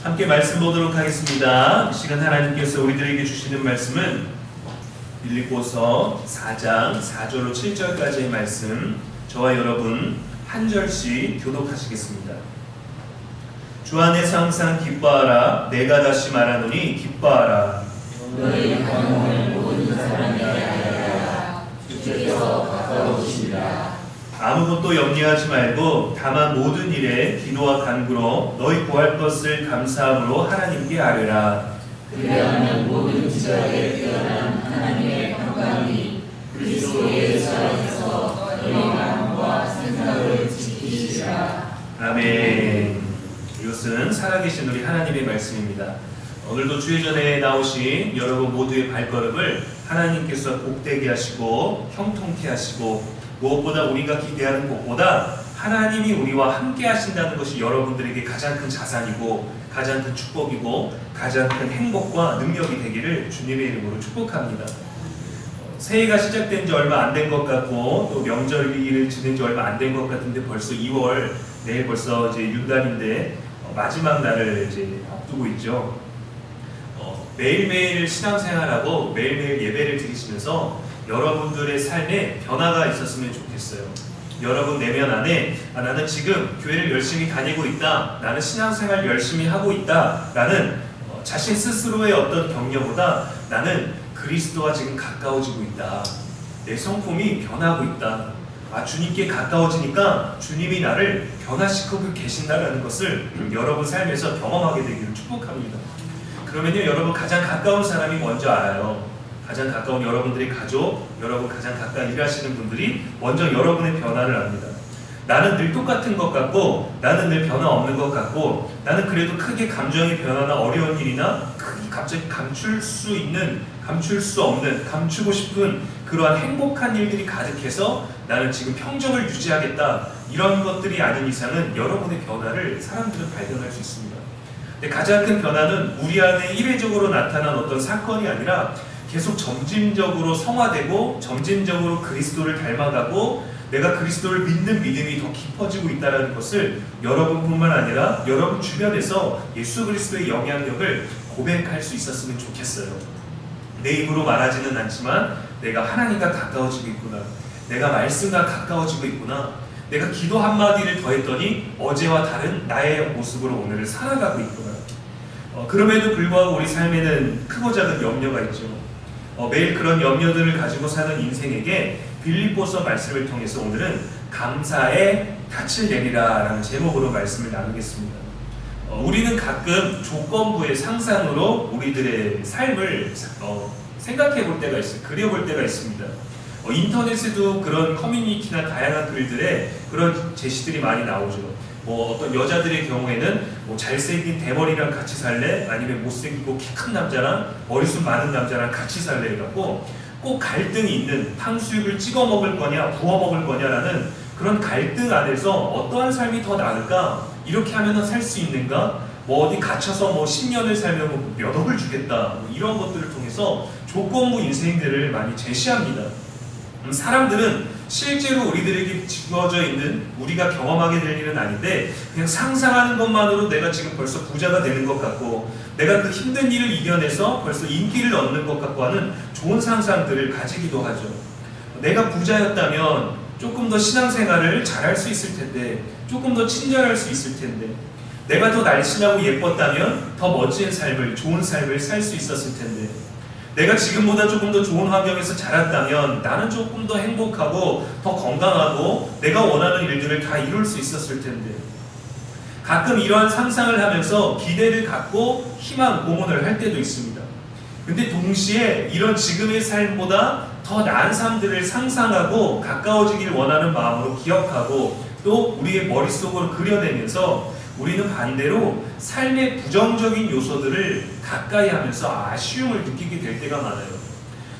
함께 말씀 보도록 하겠습니다. 이 시간 하나님께서 우리들에게 주시는 말씀은 빌립보서 4장 4절로 7절까지의 말씀, 저와 여러분 한 절씩 교독하시겠습니다. 주 안에서 항상 기뻐하라. 내가 다시 말하노니 기뻐하라. 너희 관용을 모든 사람에게 알려라. 주께서 가까우시니라. 아무것도 염려하지 말고 다만 모든 일에 기도와 간구로 너희 구할 것을 감사함으로 하나님께 아뢰라. 그리하면 모든 지각에 뛰어난 하나님의 평강이 그리스도 예수 안에서 너희 마음과 생각을 지키시라. 아멘. 이것은 살아계신 우리 하나님의 말씀입니다. 오늘도 주의 전에 나오신 여러분 모두의 발걸음을 하나님께서 복되게 하시고 형통케 하시고, 무엇보다 우리가 기대하는 것보다 하나님이 우리와 함께 하신다는 것이 여러분들에게 가장 큰 자산이고 가장 큰 축복이고 가장 큰 행복과 능력이 되기를 주님의 이름으로 축복합니다. 새해가 시작된 지 얼마 안 된 것 같고 또 명절일을 지낸 지 얼마 안 된 것 같은데 벌써 2월, 내일 벌써 이제 윤달인데 마지막 날을 이제 앞두고 있죠. 매일매일 신앙생활하고 매일매일 예배를 드리시면서 여러분들의 삶에 변화가 있었으면 좋겠어요. 여러분 내면 안에 나는 지금 교회를 열심히 다니고 있다, 나는 신앙생활 열심히 하고 있다 라는 자신 스스로의 어떤 격려보다 나는 그리스도와 지금 가까워지고 있다, 내 성품이 변하고 있다, 주님께 가까워지니까 주님이 나를 변화시키고 계신다라는 것을 여러분 삶에서 경험하게 되기를 축복합니다. 그러면요, 여러분 가장 가까운 사람이 먼저 알아요. 가장 가까운 여러분들의 가족, 여러분 가장 가까이 일하시는 분들이 먼저 여러분의 변화를 압니다. 나는 늘 똑같은 것 같고, 나는 늘 변화 없는 것 같고, 나는 그래도 크게 감정이 변하나 어려운 일이나 갑자기 감출 수 없는, 감추고 싶은 그러한 행복한 일들이 가득해서 나는 지금 평정을 유지하겠다, 이런 것들이 아닌 이상은 여러분의 변화를 사람들은 발견할 수 있습니다. 근데 가장 큰 변화는 우리 안에 이례적으로 나타난 어떤 사건이 아니라 계속 점진적으로 성화되고 점진적으로 그리스도를 닮아가고 내가 그리스도를 믿는 믿음이 더 깊어지고 있다는 것을 여러분뿐만 아니라 여러분 주변에서 예수 그리스도의 영향력을 고백할 수 있었으면 좋겠어요. 내 입으로 말하지는 않지만 내가 하나님과 가까워지고 있구나, 내가 말씀과 가까워지고 있구나, 내가 기도 한마디를 더했더니 어제와 다른 나의 모습으로 오늘을 살아가고 있구나. 그럼에도 불구하고 우리 삶에는 크고 작은 염려가 있죠. 매일 그런 염려들을 가지고 사는 인생에게 빌립보서 말씀을 통해서 오늘은 감사의 닻을 내리라 라는 제목으로 말씀을 나누겠습니다. 우리는 가끔 조건부의 상상으로 우리들의 삶을 생각해 볼 때가 있어요. 그려볼 때가 있습니다. 인터넷에도 그런 커뮤니티나 다양한 글들에 그런 제시들이 많이 나오죠. 어떤 여자들의 경우에는 잘생긴 대머리랑 같이 살래? 아니면 못생기고 키 큰 남자랑 머리숱 많은 남자랑 같이 살래? 해갖고 꼭 갈등이 있는, 탕수육을 찍어 먹을 거냐 부어 먹을 거냐라는 그런 갈등 안에서 어떠한 삶이 더 나을까? 이렇게 하면 살 수 있는가? 어디 갇혀서 10년을 살면 몇 억을 주겠다, 이런 것들을 통해서 조건부 인생들을 많이 제시합니다. 사람들은 실제로 우리들에게 주어져 있는, 우리가 경험하게 될 일은 아닌데 그냥 상상하는 것만으로 내가 지금 벌써 부자가 되는 것 같고 내가 그 힘든 일을 이겨내서 벌써 인기를 얻는 것 같고 하는 좋은 상상들을 가지기도 하죠. 내가 부자였다면 조금 더 신앙생활을 잘할 수 있을 텐데, 조금 더 친절할 수 있을 텐데, 내가 더 날씬하고 예뻤다면 더 멋진 삶을, 좋은 삶을 살 수 있었을 텐데, 내가 지금보다 조금 더 좋은 환경에서 자랐다면 나는 조금 더 행복하고 더 건강하고 내가 원하는 일들을 다 이룰 수 있었을 텐데, 가끔 이러한 상상을 하면서 기대를 갖고 희망 고문을 할 때도 있습니다. 근데 동시에 이런 지금의 삶보다 더 나은 삶들을 상상하고 가까워지길 원하는 마음으로 기억하고 또 우리의 머릿속으로 그려내면서 우리는 반대로 삶의 부정적인 요소들을 가까이 하면서 아쉬움을 느끼게 될 때가 많아요.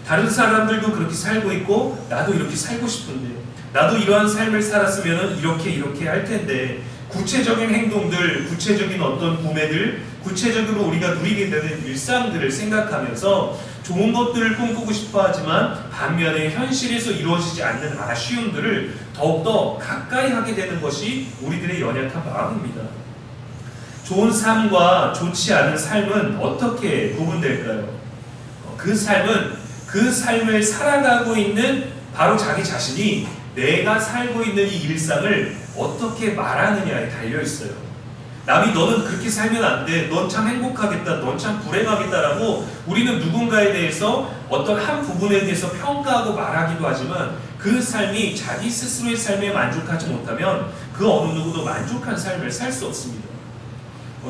다른 사람들도 그렇게 살고 있고 나도 이렇게 살고 싶은데, 나도 이러한 삶을 살았으면 이렇게 할 텐데, 구체적인 행동들, 구체적인 어떤 구매들, 구체적으로 우리가 누리게 되는 일상들을 생각하면서 좋은 것들을 꿈꾸고 싶어 하지만 반면에 현실에서 이루어지지 않는 아쉬움들을 더욱더 가까이 하게 되는 것이 우리들의 연약한 마음입니다. 좋은 삶과 좋지 않은 삶은 어떻게 구분될까요? 그 삶은 그 삶을 살아가고 있는 바로 자기 자신이 내가 살고 있는 이 일상을 어떻게 말하느냐에 달려있어요. 남이 너는 그렇게 살면 안 돼, 넌 참 행복하겠다, 넌 참 불행하겠다라고 우리는 누군가에 대해서 어떤 한 부분에 대해서 평가하고 말하기도 하지만 그 삶이 자기 스스로의 삶에 만족하지 못하면 그 어느 누구도 만족한 삶을 살 수 없습니다.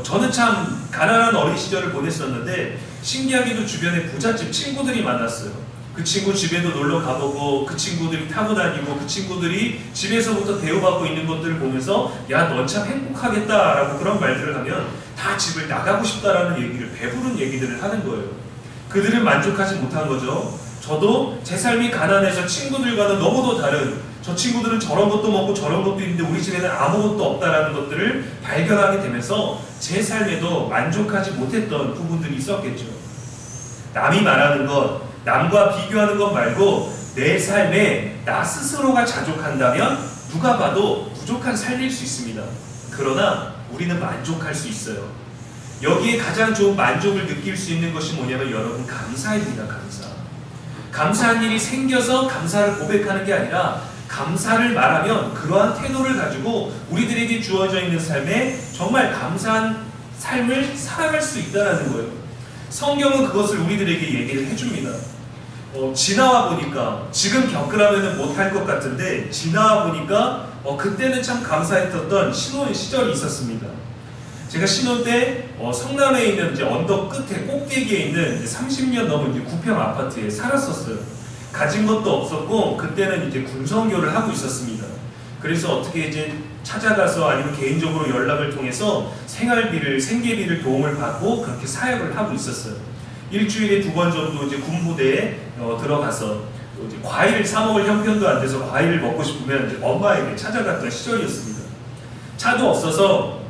저는 참 가난한 어린 시절을 보냈었는데 신기하게도 주변에 부잣집 친구들이 많았어요. 그 친구 집에도 놀러 가보고 그 친구들이 타고 다니고 그 친구들이 집에서부터 대우받고 있는 것들을 보면서 야, 넌 참 행복하겠다 라고 그런 말들을 하면 다 집을 나가고 싶다라는 얘기를, 배부른 얘기들을 하는 거예요. 그들은 만족하지 못한 거죠. 저도 제 삶이 가난해서 친구들과는 너무도 다른, 저 친구들은 저런 것도 먹고 저런 것도 있는데 우리 집에는 아무것도 없다라는 것들을 발견하게 되면서 제 삶에도 만족하지 못했던 부분들이 있었겠죠. 남이 말하는 것, 남과 비교하는 것 말고 내 삶에 나 스스로가 자족한다면 누가 봐도 부족한 삶일 수 있습니다. 그러나 우리는 만족할 수 있어요. 여기에 가장 좋은 만족을 느낄 수 있는 것이 뭐냐면 여러분, 감사입니다. 감사한 일이 생겨서 감사를 고백하는 게 아니라 감사를 말하면 그러한 태도를 가지고 우리들에게 주어져 있는 삶에 정말 감사한 삶을 살아갈 수 있다는 거예요. 성경은 그것을 우리들에게 얘기를 해줍니다. 지나와 보니까 지금 겪으라면 못할 것 같은데 지나와 보니까 그때는 참 감사했던 신혼 시절이 있었습니다. 제가 신혼 때 성남에 있는 이제 언덕 끝에 꼭대기에 있는 이제 30년 넘은 이제 구평 아파트에 살았었어요. 가진 것도 없었고 그때는 이제 군성교를 하고 있었습니다. 그래서 어떻게 이제 찾아가서 아니면 개인적으로 연락을 통해서 생계비를 도움을 받고 그렇게 사역을 하고 있었어요. 일주일에 2번 정도 이제 군부대에 들어가서 이제 과일을 사 먹을 형편도 안 돼서 과일을 먹고 싶으면 이제 엄마에게 찾아갔던 시절이었습니다. 차도 없어서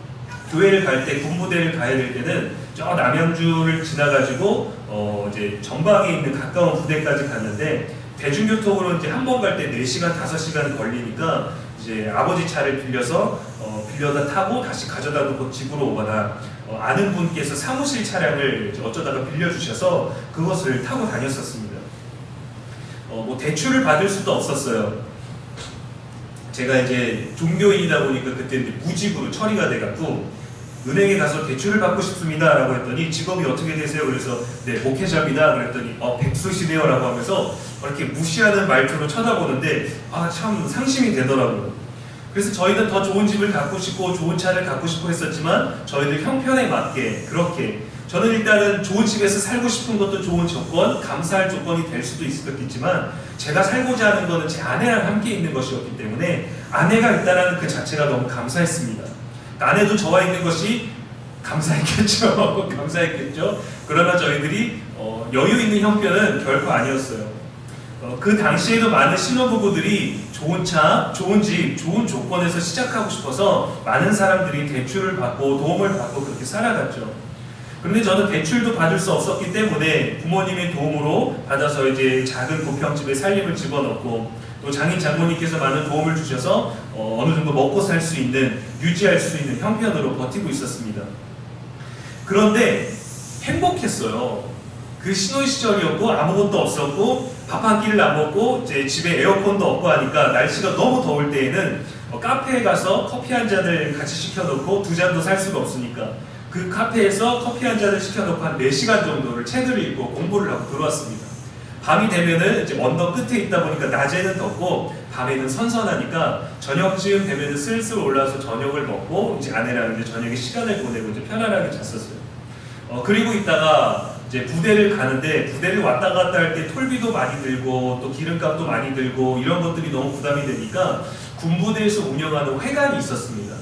교회를 갈 때, 군부대를 가야 될 때는 저 남양주를 지나가지고 이제 전방에 있는 가까운 부대까지 갔는데 대중교통으로 이제 한 번 갈 때 4시간, 5시간 걸리니까 이제 아버지 차를 빌려다 타고 다시 가져다 놓고 집으로 오거나 아는 분께서 사무실 차량을 어쩌다가 빌려주셔서 그것을 타고 다녔었습니다. 뭐 대출을 받을 수도 없었어요. 제가 이제 종교인이다 보니까 그때 이제 무직으로 처리가 돼갖고 은행에 가서 대출을 받고 싶습니다 라고 했더니 직업이 어떻게 되세요? 그래서 네, 목회자입니다. 그랬더니 백수시네요 라고 하면서 이렇게 무시하는 말투로 쳐다보는데 참 상심이 되더라고요. 그래서 저희는 더 좋은 집을 갖고 싶고 좋은 차를 갖고 싶고 했었지만 저희들 형편에 맞게 그렇게 저는 일단은 좋은 집에서 살고 싶은 것도 좋은 조건, 감사할 조건이 될 수도 있었겠지만 제가 살고자 하는 것은 제 아내랑 함께 있는 것이었기 때문에 아내가 있다는 그 자체가 너무 감사했습니다. 아내도 저와 있는 것이 감사했겠죠. 감사했겠죠. 그러나 저희들이 여유 있는 형편은 결코 아니었어요. 그 당시에도 많은 신혼부부들이 좋은 차, 좋은 집, 좋은 조건에서 시작하고 싶어서 많은 사람들이 대출을 받고 도움을 받고 그렇게 살아갔죠. 그런데 저는 대출도 받을 수 없었기 때문에 부모님의 도움으로 받아서 이제 작은 고평집에 살림을 집어넣고 또 장인 장모님께서 많은 도움을 주셔서 어느 정도 먹고 살 수 있는, 유지할 수 있는 형편으로 버티고 있었습니다. 그런데 행복했어요. 그 신혼 시절이었고 아무것도 없었고 밥 한 끼를 안 먹고 이제 집에 에어컨도 없고 하니까 날씨가 너무 더울 때에는 카페에 가서 커피 한 잔을 같이 시켜놓고 2잔도 살 수가 없으니까 그 카페에서 커피 한 잔을 시켜놓고 한 4시간 정도를 책을 읽고 공부를 하고 들어왔습니다. 밤이 되면은 이제 언덕 끝에 있다 보니까 낮에는 덥고 밤에는 선선하니까 저녁쯤 되면은 슬슬 올라와서 저녁을 먹고 이제 아내랑 이제 저녁에 시간을 보내고 이제 편안하게 잤었어요. 그리고 있다가 이제 부대를 가는데 부대를 왔다 갔다 할 때 톨비도 많이 들고 또 기름값도 많이 들고 이런 것들이 너무 부담이 되니까 군부대에서 운영하는 회관이 있었습니다.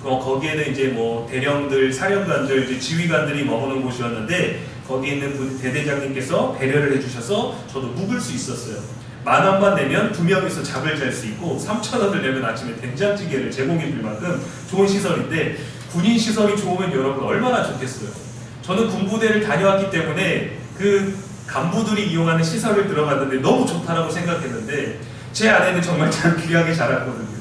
거기에는 이제 뭐 대령들, 사령관들, 이제 지휘관들이 머무는 곳이었는데 거기에 있는 대대장님께서 배려를 해주셔서 저도 묵을 수 있었어요. 10,000원만 내면 2명이서 잠을 잘 수 있고 3,000원을 내면 아침에 된장찌개를 제공해 줄 만큼 좋은 시설인데 군인 시설이 좋으면 여러분 얼마나 좋겠어요. 저는 군부대를 다녀왔기 때문에 그 간부들이 이용하는 시설을 들어갔는데 너무 좋다라고 생각했는데 제 아내는 정말 잘 귀하게 자랐거든요.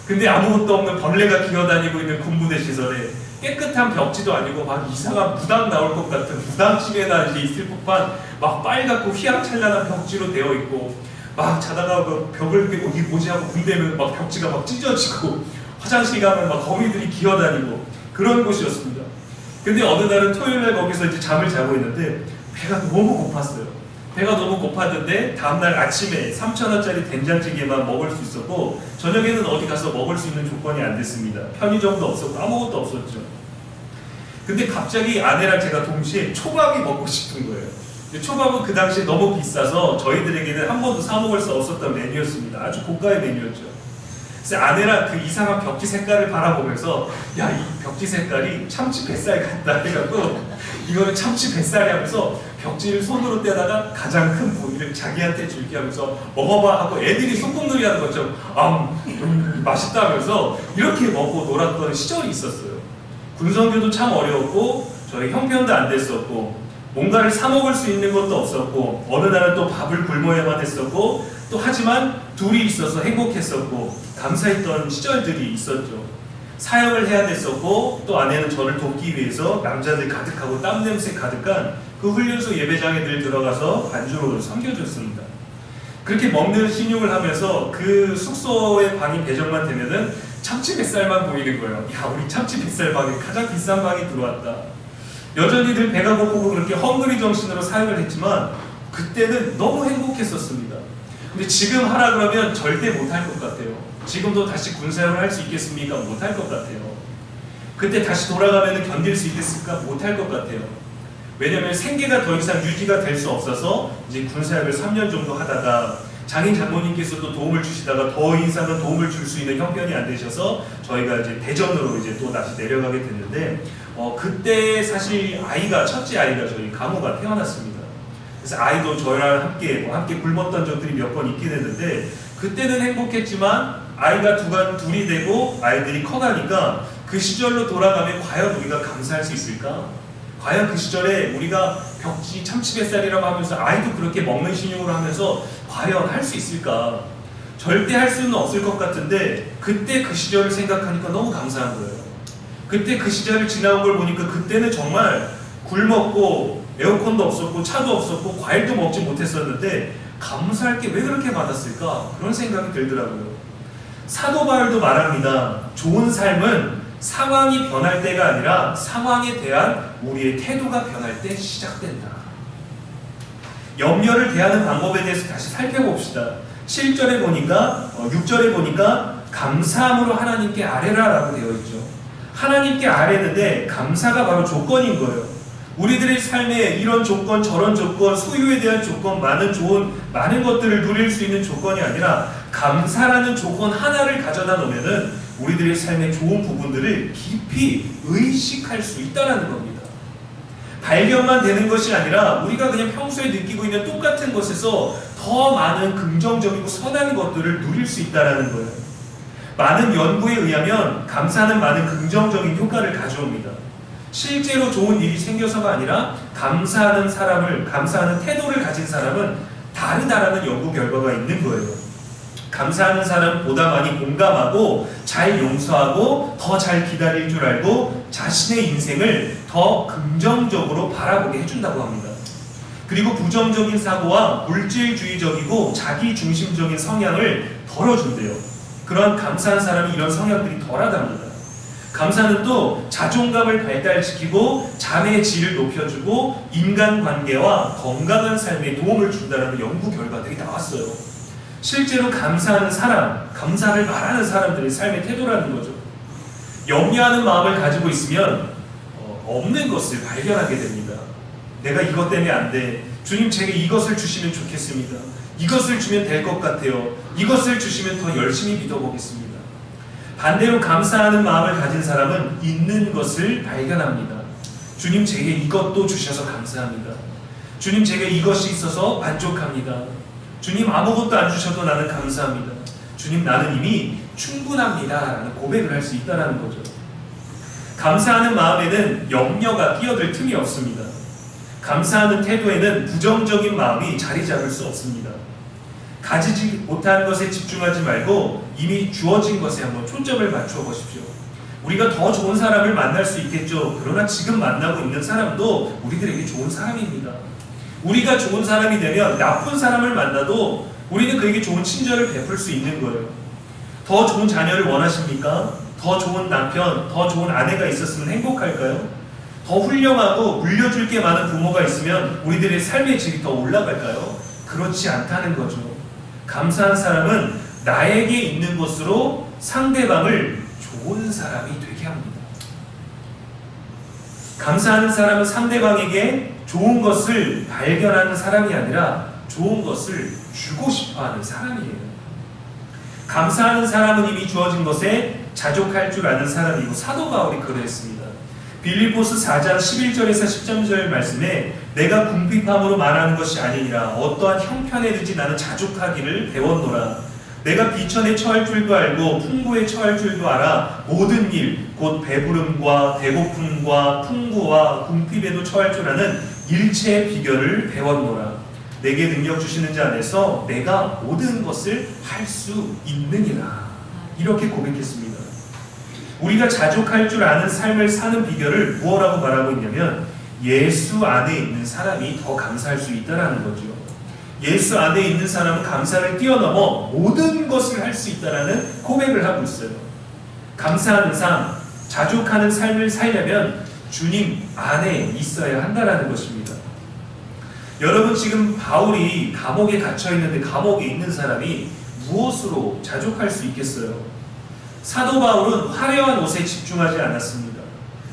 근데 아무것도 없는 벌레가 기어다니고 있는 군부대 시설에 깨끗한 벽지도 아니고 막 이상한 무당 나올 것 같은 무당집에나 이제 있을 법한 막 빨갛고 휘황찬란한 벽지로 되어 있고, 막 자다가 그 벽을 깨고 이게 뭐지 하고 군대면 막 벽지가 막 찢어지고, 화장실 가면 막 거미들이 기어다니고 그런 곳이었습니다. 근데 어느 날은 토요일날 거기서 이제 잠을 자고 있는데 배가 너무 고팠어요. 배가 너무 고팠는데 다음날 아침에 3,000원짜리 된장찌개만 먹을 수 있었고, 저녁에는 어디 가서 먹을 수 있는 조건이 안 됐습니다. 편의점도 없었고 아무것도 없었죠. 근데 갑자기 아내랑 제가 동시에 초밥이 먹고 싶은 거예요. 근데 초밥은 그 당시에 너무 비싸서 저희들에게는 한 번도 사 먹을 수 없었던 메뉴였습니다. 아주 고가의 메뉴였죠. 그래서 아내랑 그 이상한 벽지 색깔을 바라보면서, 야, 이 벽지 색깔이 참치 뱃살 같다 해갖고 이거는 참치 뱃살이 하면서 벽지를 손으로 떼다가 가장 큰 부위를 자기한테 줄게 하면서 먹어봐 하고 애들이 소꿉놀이 하는 것처럼 맛있다 하면서 이렇게 먹고 놀았던 시절이 있었어요. 군성교도 참 어려웠고 저희 형편도 안 됐었고 뭔가를 사 먹을 수 있는 것도 없었고 어느 날은 또 밥을 굶어야만 했었고, 또 하지만 둘이 있어서 행복했었고 감사했던 시절들이 있었죠. 사역을 해야 됐었고 또 아내는 저를 돕기 위해서 남자들 가득하고 땀 냄새 가득한 그 훈련소 예배장에 늘 들어가서 반주로 섬겨줬습니다. 그렇게 먹는 신용을 하면서 그 숙소의 방이 배정만 되면은 참치 뱃살만 보이는 거예요. 야, 우리 참치 뱃살 방에 가장 비싼 방이 들어왔다. 여전히 늘 배가 고프고 그렇게 헝그리 정신으로 사역을 했지만 그때는 너무 행복했었습니다. 근데 지금 하라 그러면 절대 못할 것 같아요. 지금도 다시 군사역을 할 수 있겠습니까? 못할 것 같아요. 그때 다시 돌아가면 견딜 수 있겠습니까? 못할 것 같아요. 왜냐하면 생계가 더 이상 유지가 될 수 없어서 이제 군사역을 3년 정도 하다가 장인 장모님께서도 도움을 주시다가 더 이상은 도움을 줄 수 있는 형편이 안 되셔서 저희가 이제 대전으로 이제 또 다시 내려가게 됐는데, 그때 사실 아이가, 첫째 아이가 저희 가모가 태어났습니다. 그래서 아이도 저희랑 함께 굶었던 적들이 몇 번 있긴 했는데, 그때는 행복했지만 아이가 둘이 되고 아이들이 커가니까 그 시절로 돌아가면 과연 우리가 감사할 수 있을까? 과연 그 시절에 우리가 벽지 참치뱃살이라고 하면서 아이도 그렇게 먹는 신용으로 하면서 과연 할 수 있을까? 절대 할 수는 없을 것 같은데 그때 그 시절을 생각하니까 너무 감사한 거예요. 그때 그 시절을 지나온 걸 보니까 그때는 정말 굶었고 에어컨도 없었고 차도 없었고 과일도 먹지 못했었는데 감사할 게 왜 그렇게 많았을까? 그런 생각이 들더라고요. 사도 바울도 말합니다. 좋은 삶은 상황이 변할 때가 아니라 상황에 대한 우리의 태도가 변할 때 시작된다. 염려를 대하는 방법에 대해서 다시 살펴봅시다. 7절에 보니까 6절에 보니까 감사함으로 하나님께 아뢰라 라고 되어 있죠. 하나님께 아뢰는데 감사가 바로 조건인 거예요. 우리들의 삶에 이런 조건 저런 조건 소유에 대한 조건 많은 것들을 누릴 수 있는 조건이 아니라 감사라는 조건 하나를 가져다 놓으면은 우리들의 삶의 좋은 부분들을 깊이 의식할 수 있다는 겁니다. 발견만 되는 것이 아니라 우리가 그냥 평소에 느끼고 있는 똑같은 것에서 더 많은 긍정적이고 선한 것들을 누릴 수 있다는 거예요. 많은 연구에 의하면 감사는 많은 긍정적인 효과를 가져옵니다. 실제로 좋은 일이 생겨서가 아니라 감사하는 태도를 가진 사람은 다르다라는 연구 결과가 있는 거예요. 감사하는 사람보다 많이 공감하고 잘 용서하고 더 잘 기다릴 줄 알고 자신의 인생을 더 긍정적으로 바라보게 해준다고 합니다. 그리고 부정적인 사고와 물질주의적이고 자기중심적인 성향을 덜어준대요. 그런 감사한 사람이 이런 성향들이 덜하답니다. 감사는 또 자존감을 발달시키고 자매의 질을 높여주고 인간관계와 건강한 삶에 도움을 준다는 연구 결과들이 나왔어요. 실제로 감사하는 사람, 감사를 말하는 사람들의 삶의 태도라는 거죠. 염려하는 마음을 가지고 있으면 없는 것을 발견하게 됩니다. 내가 이것 때문에 안 돼. 주님 제게 이것을 주시면 좋겠습니다. 이것을 주면 될 것 같아요. 이것을 주시면 더 열심히 믿어보겠습니다. 반대로 감사하는 마음을 가진 사람은 있는 것을 발견합니다. 주님 제게 이것도 주셔서 감사합니다. 주님 제게 이것이 있어서 만족합니다. 주님 아무것도 안 주셔도 나는 감사합니다. 주님 나는 이미 충분합니다 라는 고백을 할 수 있다는 거죠. 감사하는 마음에는 염려가 끼어들 틈이 없습니다. 감사하는 태도에는 부정적인 마음이 자리 잡을 수 없습니다. 가지지 못한 것에 집중하지 말고 이미 주어진 것에 한번 초점을 맞춰 보십시오. 우리가 더 좋은 사람을 만날 수 있겠죠. 그러나 지금 만나고 있는 사람도 우리들에게 좋은 사람입니다. 우리가 좋은 사람이 되면 나쁜 사람을 만나도 우리는 그에게 좋은 친절을 베풀 수 있는 거예요. 더 좋은 자녀를 원하십니까? 더 좋은 남편, 더 좋은 아내가 있었으면 행복할까요? 더 훌륭하고 물려줄 게 많은 부모가 있으면 우리들의 삶의 질이 더 올라갈까요? 그렇지 않다는 거죠. 감사한 사람은 나에게 있는 것으로 상대방을 좋은 사람이 되게 합니다. 감사하는 사람은 상대방에게 좋은 것을 발견하는 사람이 아니라 좋은 것을 주고 싶어하는 사람이에요. 감사하는 사람은 이미 주어진 것에 자족할 줄 아는 사람이고, 사도 바울이 그러했습니다. 빌립보서 4장 11절에서 13절 말씀에 내가 궁핍함으로 말하는 것이 아니니라 어떠한 형편에든지 나는 자족하기를 배웠노라. 내가 비천에 처할 줄도 알고 풍부에 처할 줄도 알아 모든 일 곧 배부름과 배고픔과 풍부와 궁핍에도 처할 줄 아는 일체의 비결을 배웠노라. 내게 능력 주시는 자 안에서 내가 모든 것을 할 수 있느니라. 이렇게 고백했습니다. 우리가 자족할 줄 아는 삶을 사는 비결을 무엇라고 말하고 있냐면 예수 안에 있는 사람이 더 감사할 수 있다는 거죠. 예수 안에 있는 사람은 감사를 뛰어넘어 모든 것을 할 수 있다는 고백을 하고 있어요. 감사하는 삶, 자족하는 삶을 살려면 주님 안에 있어야 한다는 것입니다. 여러분, 지금 바울이 감옥에 갇혀 있는데 감옥에 있는 사람이 무엇으로 자족할 수 있겠어요? 사도 바울은 화려한 옷에 집중하지 않았습니다.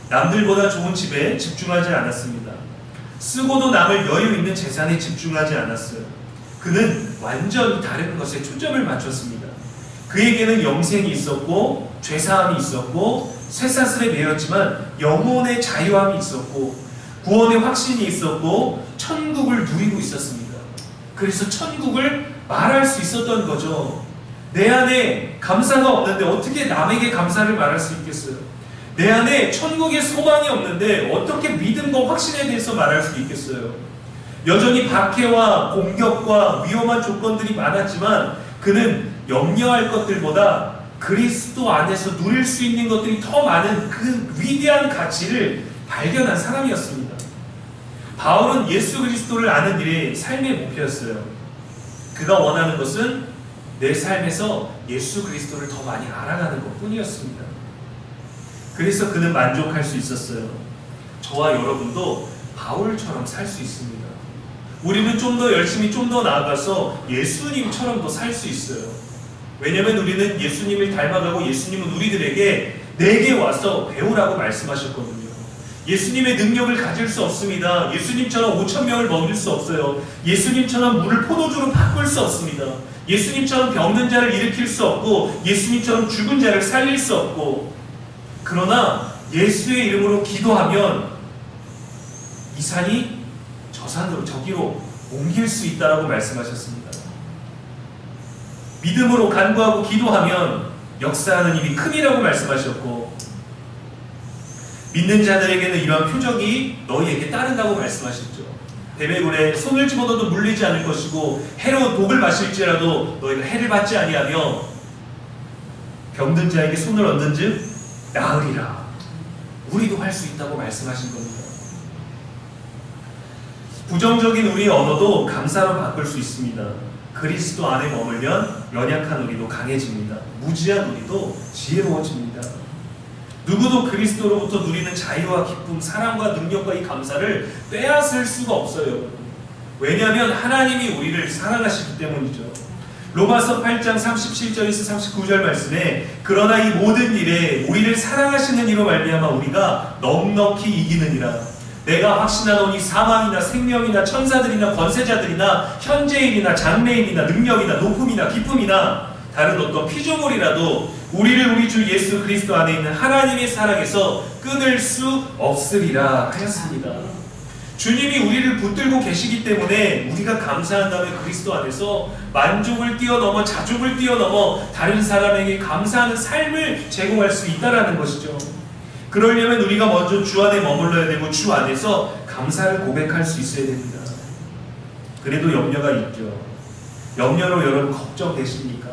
남들보다 좋은 집에 집중하지 않았습니다. 쓰고도 남을 여유 있는 재산에 집중하지 않았어요. 그는 완전히 다른 것에 초점을 맞췄습니다. 그에게는 영생이 있었고 죄사함이 있었고 쇠사슬에 매였지만 영혼의 자유함이 있었고 구원의 확신이 있었고 천국을 누리고 있었습니다. 그래서 천국을 말할 수 있었던 거죠. 내 안에 감사가 없는데 어떻게 남에게 감사를 말할 수 있겠어요? 내 안에 천국의 소망이 없는데 어떻게 믿음과 확신에 대해서 말할 수 있겠어요? 여전히 박해와 공격과 위험한 조건들이 많았지만 그는 염려할 것들보다 그리스도 안에서 누릴 수 있는 것들이 더 많은 그 위대한 가치를 발견한 사람이었습니다. 바울은 예수 그리스도를 아는 일이 삶의 목표였어요. 그가 원하는 것은 내 삶에서 예수 그리스도를 더 많이 알아가는 것뿐이었습니다. 그래서 그는 만족할 수 있었어요. 저와 여러분도 바울처럼 살 수 있습니다. 우리는 좀 더 열심히 좀 더 나아가서 예수님처럼도 살 수 있어요. 왜냐하면 우리는 예수님을 닮아가고 예수님은 우리들에게 내게 와서 배우라고 말씀하셨거든요. 예수님의 능력을 가질 수 없습니다. 예수님처럼 5,000명을 먹일 수 없어요. 예수님처럼 물을 포도주로 바꿀 수 없습니다. 예수님처럼 병든 자를 일으킬 수 없고 예수님처럼 죽은 자를 살릴 수 없고, 그러나 예수의 이름으로 기도하면 이 산이 저 산으로 저기로 옮길 수 있다라고 말씀하셨습니다. 믿음으로 간구하고 기도하면 역사하는 힘이 큼이라고 말씀하셨고, 믿는 자들에게는 이러한 표적이 너희에게 따른다고 말씀하셨죠. 뱀의 손을 집어넣어도 물리지 않을 것이고 해로운 독을 마실지라도 너희가 해를 받지 아니하며 병든 자에게 손을 얹은즉 나으리라. 우리도 할 수 있다고 말씀하신 겁니다. 부정적인 우리의 언어도 감사로 바꿀 수 있습니다. 그리스도 안에 머물면 연약한 우리도 강해집니다. 무지한 우리도 지혜로워집니다. 누구도 그리스도로부터 누리는 자유와 기쁨, 사랑과 능력과 이 감사를 빼앗을 수가 없어요. 왜냐하면 하나님이 우리를 사랑하시기 때문이죠. 로마서 8장 37절에서 39절 말씀에 그러나 이 모든 일에 우리를 사랑하시는 이로 말미암아 우리가 넉넉히 이기느니라. 내가 확신하노니 사망이나 생명이나 천사들이나 권세자들이나 현재일이나 장래일이나 능력이나 높음이나 기쁨이나 다른 어떤 피조물이라도 우리를 우리 주 예수 그리스도 안에 있는 하나님의 사랑에서 끊을 수 없으리라 하였습니다. 주님이 우리를 붙들고 계시기 때문에 우리가 감사한 다음에 그리스도 안에서 만족을 뛰어넘어 자족을 뛰어넘어 다른 사람에게 감사하는 삶을 제공할 수 있다는 것이죠. 그러려면 우리가 먼저 주 안에 머물러야 되고 주 안에서 감사를 고백할 수 있어야 됩니다. 그래도 염려가 있죠. 염려로 여러분 걱정되십니까?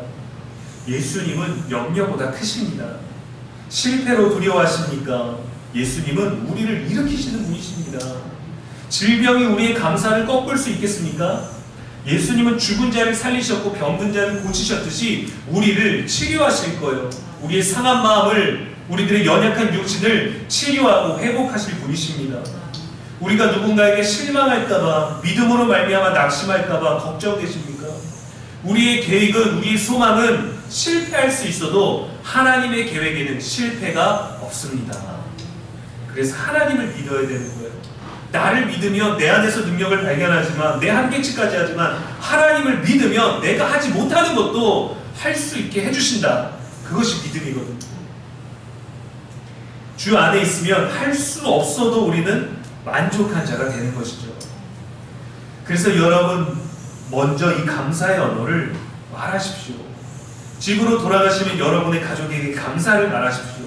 예수님은 염려보다 크십니다. 실패로 두려워하십니까? 예수님은 우리를 일으키시는 분이십니다. 질병이 우리의 감사를 꺾을 수 있겠습니까? 예수님은 죽은 자를 살리셨고 병든 자를 고치셨듯이 우리를 치료하실 거예요. 우리의 상한 마음을, 우리들의 연약한 육신을 치료하고 회복하실 분이십니다. 우리가 누군가에게 실망할까봐, 믿음으로 말미암아 낙심할까봐 걱정되십니까? 우리의 계획은, 우리의 소망은 실패할 수 있어도 하나님의 계획에는 실패가 없습니다. 그래서 하나님을 믿어야 되는 거예요. 나를 믿으면 내 안에서 능력을 발견하지만, 내 한계치까지 하지만, 하나님을 믿으면 내가 하지 못하는 것도 할 수 있게 해주신다. 그것이 믿음이거든요. 주 안에 있으면 할 수 없어도 우리는 만족한 자가 되는 것이죠. 그래서 여러분, 먼저 이 감사의 언어를 말하십시오. 집으로 돌아가시면 여러분의 가족에게 감사를 말하십시오.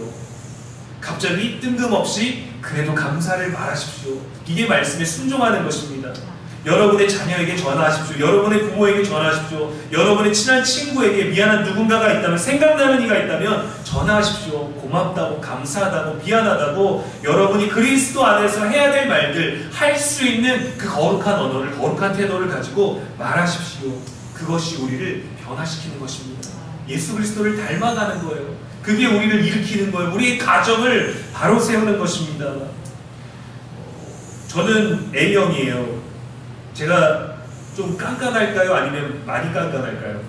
갑자기 뜬금없이 그래도 감사를 말하십시오. 이게 말씀에 순종하는 것입니다. 여러분의 자녀에게 전화하십시오. 여러분의 부모에게 전화하십시오. 여러분의 친한 친구에게 미안한 누군가가 있다면, 생각나는 이가 있다면 전화하십시오. 고맙다고, 감사하다고, 미안하다고, 여러분이 그리스도 안에서 해야 될 말들, 할 수 있는 그 거룩한 언어를, 거룩한 태도를 가지고 말하십시오. 그것이 우리를 변화시키는 것입니다. 예수 그리스도를 닮아가는 거예요. 그게 우리를 일으키는 거예요. 우리의 가정을 바로 세우는 것입니다. 저는 A형이에요. 제가 좀 깐깐할까요? 아니면 많이 깐깐할까요?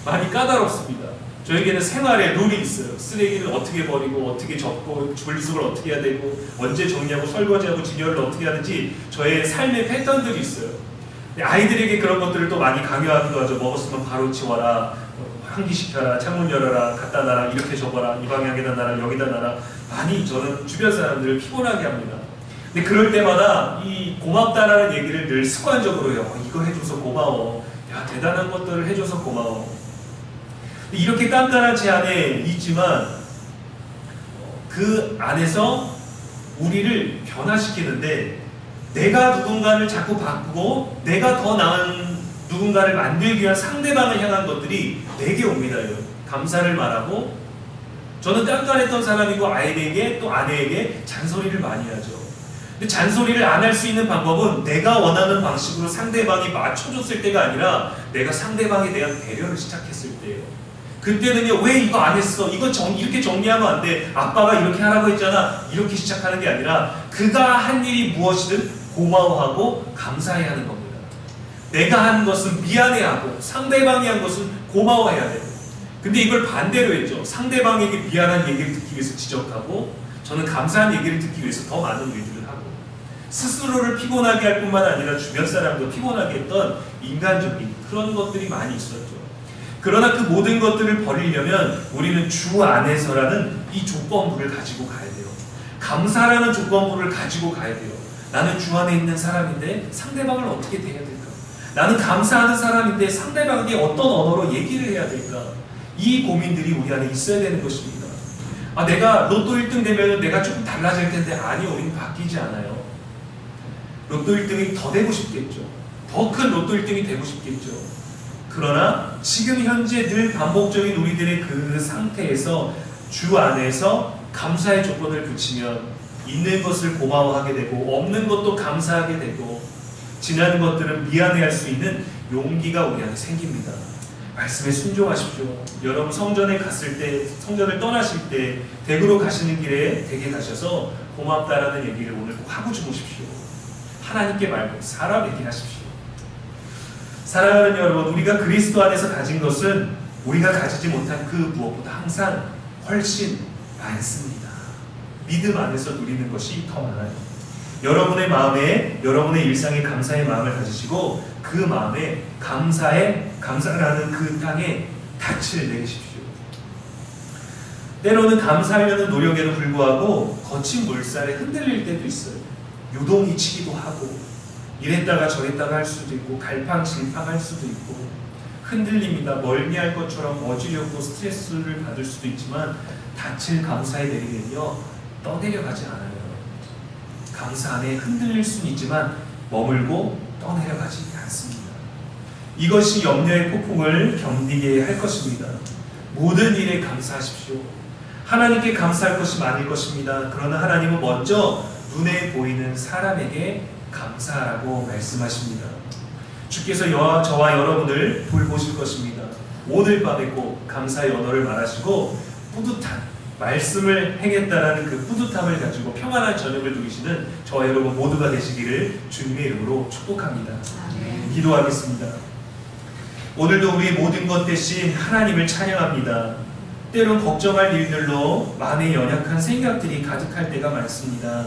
많이 까다롭습니다. 저에게는 생활에 룰이 있어요. 쓰레기를 어떻게 버리고, 어떻게 접고, 분리수거를 어떻게 해야 되고, 언제 정리하고, 설거지하고, 진열을 어떻게 하는지 저의 삶의 패턴들이 있어요. 아이들에게 그런 것들을 또 많이 강요하기도 하죠. 먹었으면 바로 치워라, 환기시켜라, 창문 열어라, 갖다 놔라, 이렇게 접어라, 이 방향에다 놔라, 여기다 놔라. 많이 저는 주변 사람들을 피곤하게 합니다. 근데 그럴 때마다 이 고맙다라는 얘기를 늘 습관적으로 해요. 이거 해줘서 고마워. 야, 대단한 것들을 해줘서 고마워. 이렇게 깐깐한 제 안에 있지만 그 안에서 우리를 변화시키는데, 내가 누군가를 자꾸 바꾸고 내가 더 나은 누군가를 만들기 위한 상대방을 향한 것들이 내게 옵니다. 감사를 말하고, 저는 깐깐했던 사람이고 아이에게 또 아내에게 잔소리를 많이 하죠. 근데 잔소리를 안 할 수 있는 방법은 내가 원하는 방식으로 상대방이 맞춰줬을 때가 아니라 내가 상대방에 대한 배려를 시작했을 때예요. 그때는요, 왜 이거 안 했어? 이거 이렇게 정리하면 안 돼. 아빠가 이렇게 하라고 했잖아. 이렇게 시작하는 게 아니라 그가 한 일이 무엇이든 고마워하고 감사해야 하는 겁니다. 내가 한 것은 미안해하고 상대방이 한 것은 고마워해야 돼요. 근데 이걸 반대로 했죠. 상대방에게 미안한 얘기를 듣기 위해서 지적하고, 저는 감사한 얘기를 듣기 위해서 더 많은 일들을 하고, 스스로를 피곤하게 할 뿐만 아니라 주변 사람도 피곤하게 했던 인간적인 그런 것들이 많이 있었죠. 그러나 그 모든 것들을 버리려면 우리는 주 안에서라는 이 조건부를 가지고 가야 돼요. 감사라는 조건부를 가지고 가야 돼요. 나는 주 안에 있는 사람인데 상대방을 어떻게 대해야 될까? 나는 감사하는 사람인데 상대방에게 어떤 언어로 얘기를 해야 될까? 이 고민들이 우리 안에 있어야 되는 것입니다. 내가 로또 1등 되면 내가 조금 달라질 텐데, 아니요, 우리는 바뀌지 않아요. 로또 1등이 더 되고 싶겠죠. 더 큰 로또 1등이 되고 싶겠죠. 그러나 지금 현재 늘 반복적인 우리들의 그 상태에서 주 안에서 감사의 조건을 붙이면 있는 것을 고마워하게 되고, 없는 것도 감사하게 되고, 지난 것들은 미안해할 수 있는 용기가 우리 안에 생깁니다. 말씀에 순종하십시오. 여러분 성전에 갔을 때, 성전을 떠나실 때 댁으로 가시는 길에 댁에 가셔서 고맙다라는 얘기를 오늘 꼭 하고 주무십시오. 하나님께 말고 사람에게 하십시오. 사랑하는 여러분, 우리가 그리스도 안에서 가진 것은 우리가 가지지 못한 그 무엇보다 항상 훨씬 많습니다. 믿음 안에서 누리는 것이 더 많아요. 여러분의 마음에, 여러분의 일상에 감사의 마음을 가지시고 그 마음에 감사라는 그 땅에 닻을 내리십시오. 때로는 감사하려는 노력에도 불구하고 거친 물살에 흔들릴 때도 있어요. 요동이 치기도 하고, 이랬다가 저랬다가 할 수도 있고, 갈팡질팡할 수도 있고, 흔들립니다. 멀미할 것처럼 어지럽고 스트레스를 받을 수도 있지만, 닻을 감사에 내리면요, 떠내려가지 않아요. 감사 안에 흔들릴 수는 있지만 머물고 떠내려가지 않습니다. 이것이 염려의 폭풍을 견디게 할 것입니다. 모든 일에 감사하십시오. 하나님께 감사할 것이 많을 것입니다. 그러나 하나님은 먼저 눈에 보이는 사람에게 감사하라고 말씀하십니다. 주께서 저와 여러분을 돌보실 것입니다. 오늘 밤에 꼭 감사의 언어를 말하시고 뿌듯한 말씀을 행했다라는 그 뿌듯함을 가지고 평안한 저녁을 누리시는 저와 여러분 모두가 되시기를 주님의 이름으로 축복합니다. 기도하겠습니다. 오늘도 우리 모든 것 대신 하나님을 찬양합니다. 때론 걱정할 일들로 마음에 연약한 생각들이 가득할 때가 많습니다.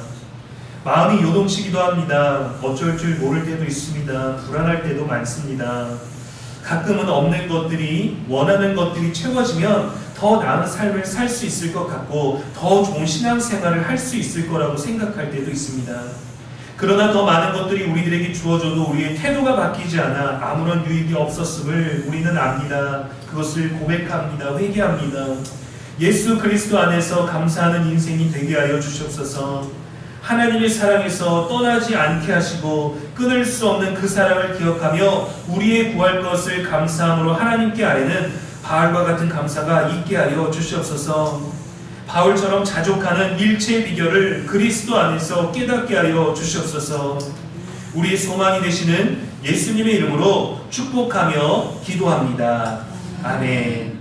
마음이 요동치기도 합니다. 어쩔 줄 모를 때도 있습니다. 불안할 때도 많습니다. 가끔은 없는 것들이, 원하는 것들이 채워지면 더 나은 삶을 살 수 있을 것 같고 더 좋은 신앙생활을 할 수 있을 거라고 생각할 때도 있습니다. 그러나 더 많은 것들이 우리들에게 주어져도 우리의 태도가 바뀌지 않아 아무런 유익이 없었음을 우리는 압니다. 그것을 고백합니다. 회개합니다. 예수 그리스도 안에서 감사하는 인생이 되게 하여 주시옵소서. 하나님의 사랑에서 떠나지 않게 하시고 끊을 수 없는 그 사랑을 기억하며 우리의 구할 것을 감사함으로 하나님께 아뢰는 바울과 같은 감사가 있게 하여 주시옵소서. 바울처럼 자족하는 일체의 비결을 그리스도 안에서 깨닫게 하여 주시옵소서. 우리의 소망이 되시는 예수님의 이름으로 축복하며 기도합니다. 아멘.